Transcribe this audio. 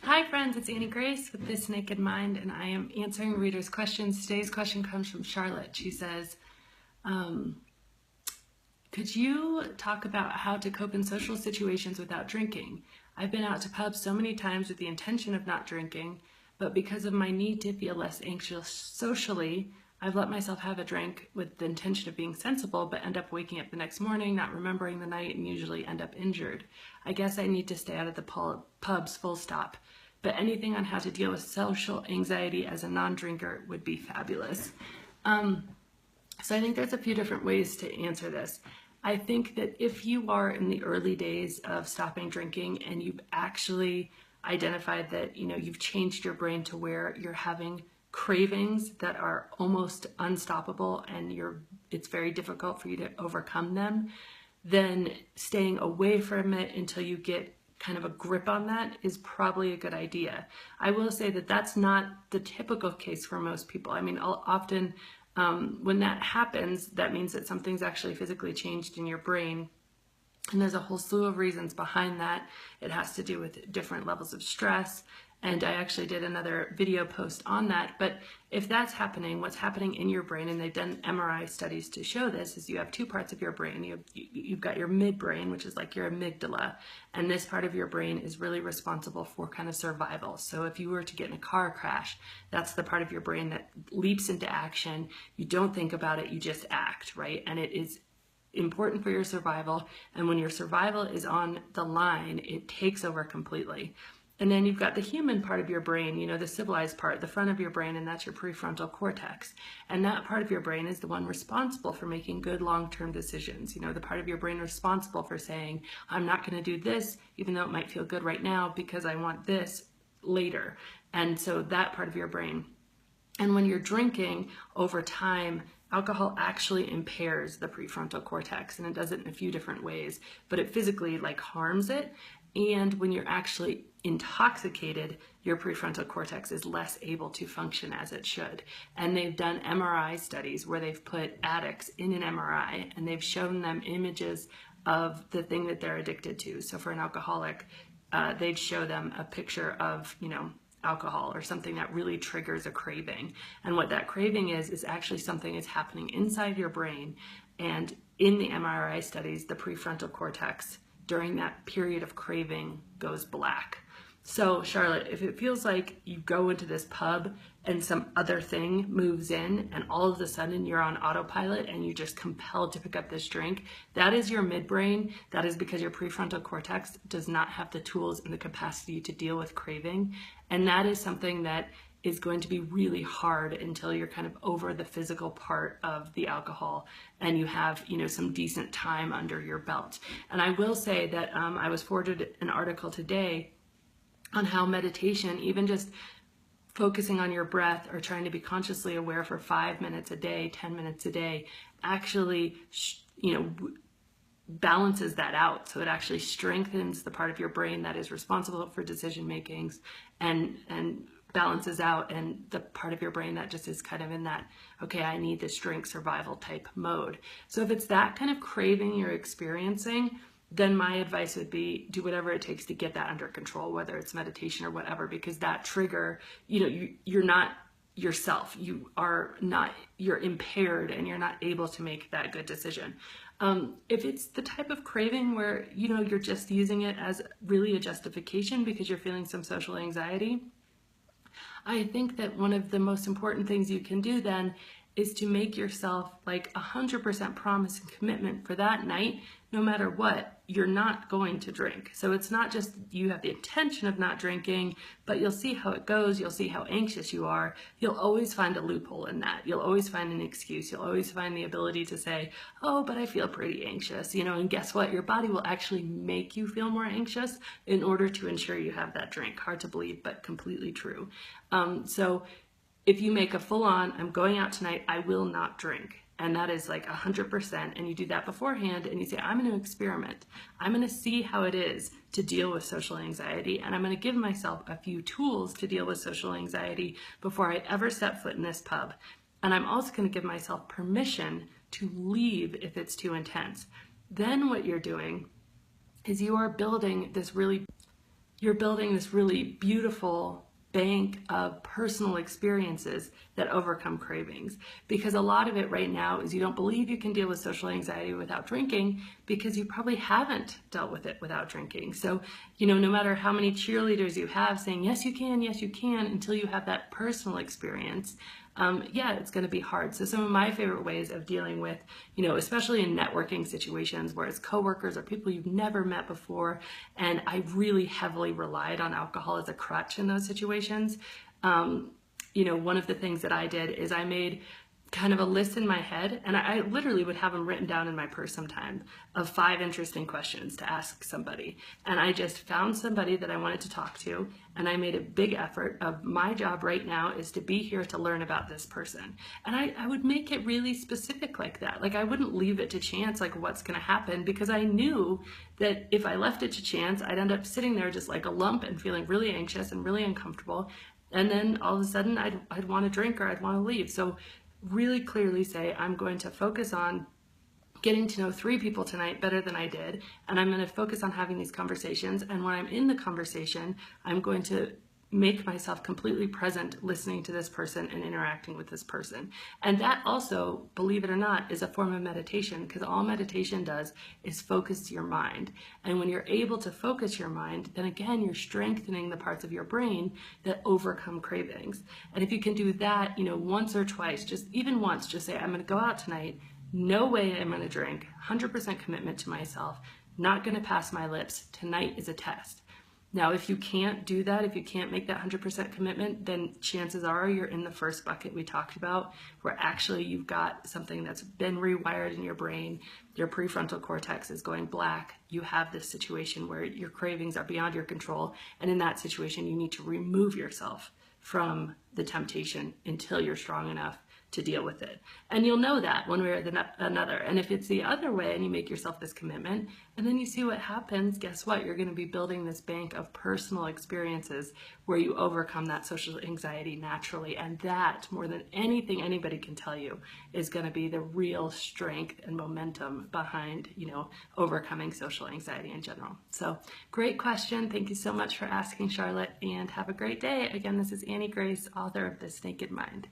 Hi friends, it's Annie Grace with This Naked Mind, and I am answering readers' questions. Today's question comes from Charlotte. She says, could you talk about how to cope in social situations without drinking? I've been out to pubs so many times with the intention of not drinking, but because of my need to feel less anxious socially, I've let myself have a drink with the intention of being sensible, but end up waking up the next morning, not remembering the night, and usually end up injured. I guess I need to stay out of the pubs, full stop. But anything on how to deal with social anxiety as a non-drinker would be fabulous. So I think there's a few different ways to answer this. I think that if you are in the early days of stopping drinking and you've actually identified that you've changed your brain to where you're having cravings that are almost unstoppable and it's very difficult for you to overcome them, then staying away from it until you get kind of a grip on that is probably a good idea. I will say that that's not the typical case for most people. I mean, often when that happens, that means that something's actually physically changed in your brain. And there's a whole slew of reasons behind that. It has to do with different levels of stress. And I actually did another video post on that. But if that's happening, what's happening in your brain, and they've done MRI studies to show this, is you have two parts of your brain. You've got your midbrain, which is like your amygdala. And this part of your brain is really responsible for kind of survival. So if you were to get in a car crash, that's the part of your brain that leaps into action. You don't think about it, you just act, right? And it is important for your survival. And when your survival is on the line, it takes over completely. And then you've got the human part of your brain, the civilized part, the front of your brain, and that's your prefrontal cortex. And that part of your brain is the one responsible for making good long-term decisions. The part of your brain responsible for saying, I'm not going to do this, even though it might feel good right now, because I want this later. And so that part of your brain. And when you're drinking over time, alcohol actually impairs the prefrontal cortex, and it does it in a few different ways, but it physically harms it. And when you're actually intoxicated, your prefrontal cortex is less able to function as it should. And they've done MRI studies where they've put addicts in an MRI and they've shown them images of the thing that they're addicted to. So for an alcoholic, they'd show them a picture of, alcohol or something that really triggers a craving. And what that craving is actually something is happening inside your brain. And in the MRI studies, the prefrontal cortex during that period of craving goes black. So Charlotte, if it feels like you go into this pub and some other thing moves in and all of a sudden you're on autopilot and you're just compelled to pick up this drink, that is your midbrain. That is because your prefrontal cortex does not have the tools and the capacity to deal with craving. And that is something that is going to be really hard until you're kind of over the physical part of the alcohol and you have, some decent time under your belt. And I will say that I was forwarded an article today on how meditation, even just focusing on your breath or trying to be consciously aware for 5 minutes a day, 10 minutes a day, actually, balances that out. So it actually strengthens the part of your brain that is responsible for decision makings and balances out, and the part of your brain that just is kind of in that, okay, I need this drink survival type mode. So if it's that kind of craving you're experiencing, then my advice would be do whatever it takes to get that under control, whether it's meditation or whatever, because that trigger, you're not yourself. You're impaired and you're not able to make that good decision. If it's the type of craving where, you're just using it as really a justification because you're feeling some social anxiety, I think that one of the most important things you can do then is to make yourself 100% promise and commitment for that night, no matter what, you're not going to drink. So it's not just you have the intention of not drinking, but you'll see how it goes. You'll see how anxious you are. You'll always find a loophole in that. You'll always find an excuse. You'll always find the ability to say, oh, but I feel pretty anxious, and guess what? Your body will actually make you feel more anxious in order to ensure you have that drink. Hard to believe, but completely true. So if you make a full-on, I'm going out tonight, I will not drink, and that is 100%, and you do that beforehand, and you say, I'm going to experiment. I'm going to see how it is to deal with social anxiety, and I'm going to give myself a few tools to deal with social anxiety before I ever step foot in this pub. And I'm also going to give myself permission to leave if it's too intense. Then what you're doing is you are building this really you're building this really beautiful bank of personal experiences that overcome cravings. Because a lot of it right now is you don't believe you can deal with social anxiety without drinking because you probably haven't dealt with it without drinking. So, no matter how many cheerleaders you have saying, yes, you can, until you have that personal experience, it's going to be hard. So some of my favorite ways of dealing with, especially in networking situations where it's coworkers or people you've never met before, and I really heavily relied on alcohol as a crutch in those situations. One of the things that I did is I made kind of a list in my head, and I literally would have them written down in my purse sometime, of 5 interesting questions to ask somebody. And I just found somebody that I wanted to talk to, and I made a big effort of my job right now is to be here to learn about this person. And I would make it really specific like that. Like I wouldn't leave it to chance, like what's going to happen, because I knew that if I left it to chance, I'd end up sitting there just like a lump and feeling really anxious and really uncomfortable. And then all of a sudden I'd want to drink or I'd want to leave. So really clearly say, I'm going to focus on getting to know 3 people tonight better than I did, and I'm going to focus on having these conversations. And when I'm in the conversation, I'm going to make myself completely present listening to this person and interacting with this person. And that also, believe it or not, is a form of meditation, because all meditation does is focus your mind. And when you're able to focus your mind, then again, you're strengthening the parts of your brain that overcome cravings. And if you can do that, once or twice, just even once, just say, I'm going to go out tonight. No way I'm going to drink. 100% commitment to myself. Not going to pass my lips. Tonight is a test. Now, if you can't do that, if you can't make that 100% commitment, then chances are you're in the first bucket we talked about, where actually you've got something that's been rewired in your brain. Your prefrontal cortex is going black. You have this situation where your cravings are beyond your control. And in that situation, you need to remove yourself from the temptation until you're strong enough to deal with it. And you'll know that one way or another. And if it's the other way and you make yourself this commitment and then you see what happens, guess what? You're going to be building this bank of personal experiences where you overcome that social anxiety naturally. And that, more than anything anybody can tell you, is going to be the real strength and momentum behind, overcoming social anxiety in general. So great question. Thank you so much for asking, Charlotte, and have a great day. Again, this is Annie Grace, author of This Naked Mind.